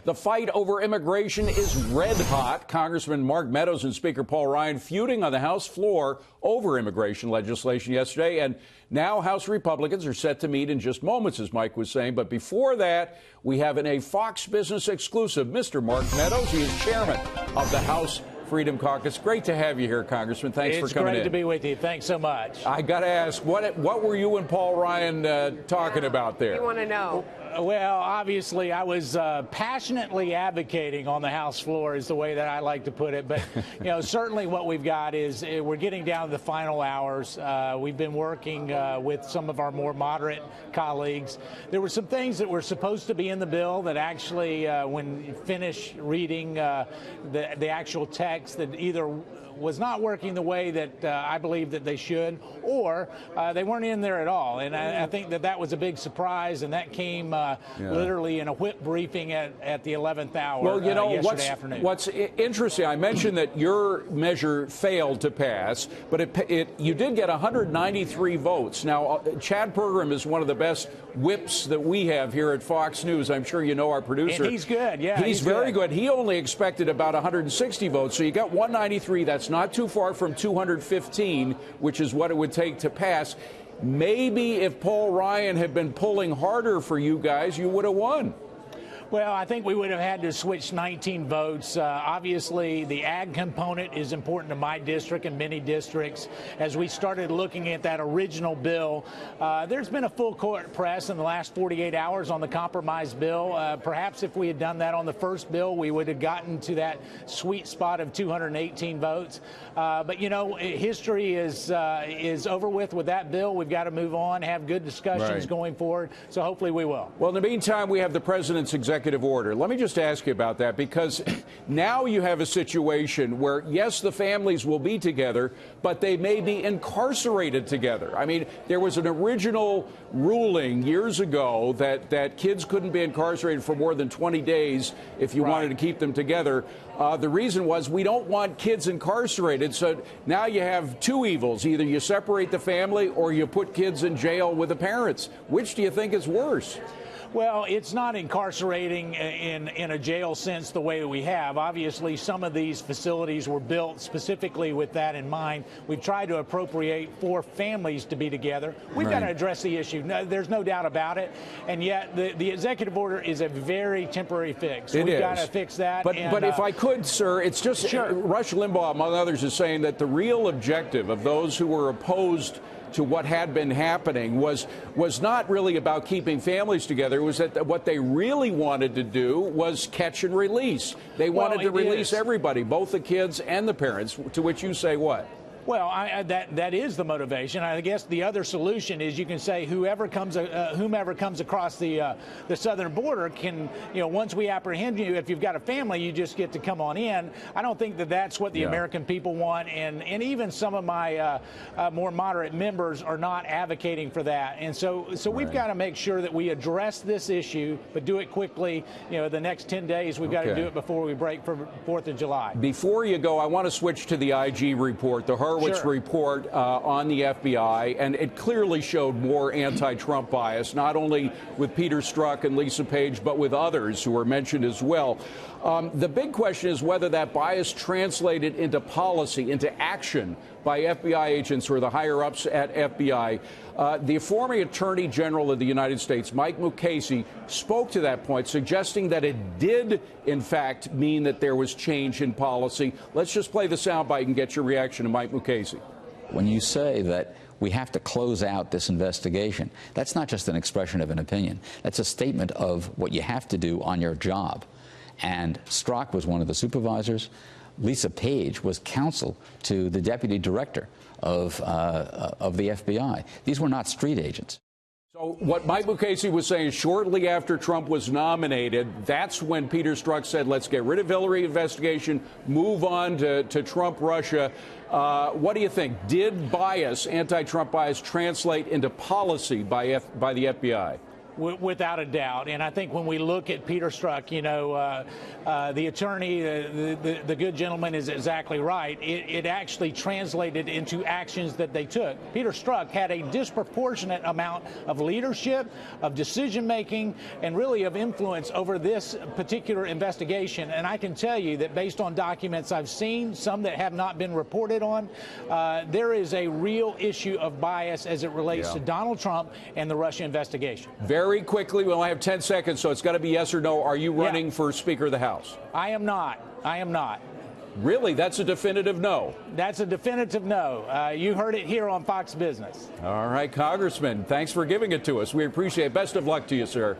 The fight over immigration is red hot. Congressman Mark Meadows and Speaker Paul Ryan feuding on the House floor over immigration legislation yesterday. And now House Republicans are set to meet in just moments, as Mike was saying. But before that, we have a Fox Business exclusive, Mr. Mark Meadows. He is chairman of the House Freedom Caucus. Great to have you here, Congressman. Thanks for coming in. It's great to be with you. Thanks so much. I got to ask, what were you and Paul Ryan talking about there? We want to know. Well, obviously, I was passionately advocating on the House floor is the way that I like to put it. But, certainly what we've got is we're getting down to the final hours. We've been working with some of our more moderate colleagues. There were some things that were supposed to be in the bill that actually, when you finish reading the actual text, that either was not working the way that I believe that they should, or they weren't in there at all. And I think that was a big surprise, and that came literally in a whip briefing at the 11th hour. Well, yesterday afternoon. What's interesting, I mentioned that your measure failed to pass, but you did get 193 votes. Now, Chad Pergram is one of the best whips that we have here at Fox News. I'm sure you know our producer. And he's good, yeah. He's very good. He only expected about 160 votes, so you got 193. That's not too far from 215, which is what it would take to pass. Maybe if Paul Ryan had been pulling harder for you guys, you would have won. Well, I think we would have had to switch 19 votes. Obviously, the ag component is important to my district and many districts. As we started looking at that original bill, there's been a full court press in the last 48 hours on the compromise bill. Perhaps if we had done that on the first bill, we would have gotten to that sweet spot of 218 votes. But, history is over with that bill. We've got to move on, have good discussions going forward. So hopefully we will. Well, in the meantime, we have the president's executive order. Let me just ask you about that, because now you have a situation where, yes, the families will be together, but they may be incarcerated together. I mean, there was an original ruling years ago that kids couldn't be incarcerated for more than 20 days if you wanted to keep them together. The reason was we don't want kids incarcerated. So now you have two evils. Either you separate the family or you put kids in jail with the parents. Which do you think is worse? Well, it's not incarcerating in a jail sense the way that we have. Obviously, some of these facilities were built specifically with that in mind. We've tried to appropriate for families to be together. We've got to address the issue. No, there's no doubt about it. And yet the executive order is a very temporary fix. We've got to fix that. But if I could, sir, it's just Rush Limbaugh, among others, is saying that the real objective of those who were opposed to what had been happening was not really about keeping families together. It was that what they really wanted to do was catch and release. They wanted to release everybody, both the kids and the parents, to which you say what? Well, that is the motivation. I guess the other solution is you can say whomever comes across the southern border can, once we apprehend you, if you've got a family, you just get to come on in. I don't think that's what the American people want, and even some of my more moderate members are not advocating for that. And so we've got to make sure that we address this issue, but do it quickly. The next 10 days, we've got to do it before we break for 4th of July. Before you go, I want to switch to the IG report, the Horowitz report on the FBI, and it clearly showed more anti-Trump bias, not only with Peter Strzok and Lisa Page, but with others who were mentioned as well. The big question is whether that bias translated into policy, into action by FBI agents or the higher-ups at FBI. The former Attorney General of the United States, Mike Mukasey, spoke to that point, suggesting that it did, in fact, mean that there was change in policy. Let's just play the soundbite and get your reaction to Mike Mukasey. When you say that we have to close out this investigation, that's not just an expression of an opinion. That's a statement of what you have to do on your job. And Strzok was one of the supervisors. Lisa Page was counsel to the deputy director of the FBI. These were not street agents. So what Mike Mukasey was saying, shortly after Trump was nominated, that's when Peter Strzok said, let's get rid of Hillary investigation, move on to Trump-Russia. What do you think? Did bias, anti-Trump bias, translate into policy by the FBI? Without a doubt. And I think when we look at Peter Strzok, you know, the attorney, the good gentleman is exactly right. It actually translated into actions that they took. Peter Strzok had a disproportionate amount of leadership, of decision making, and really of influence over this particular investigation. And I can tell you that based on documents I've seen, some that have not been reported on, there is a real issue of bias as it relates to Donald Trump and the Russia investigation. Very quickly, we only have 10 seconds, so it's got to be yes or no. Are you running for Speaker of the House? I am not. I am not. Really? That's a definitive no? That's a definitive no. You heard it here on Fox Business. All right, Congressman, thanks for giving it to us. We appreciate it. Best of luck to you, sir.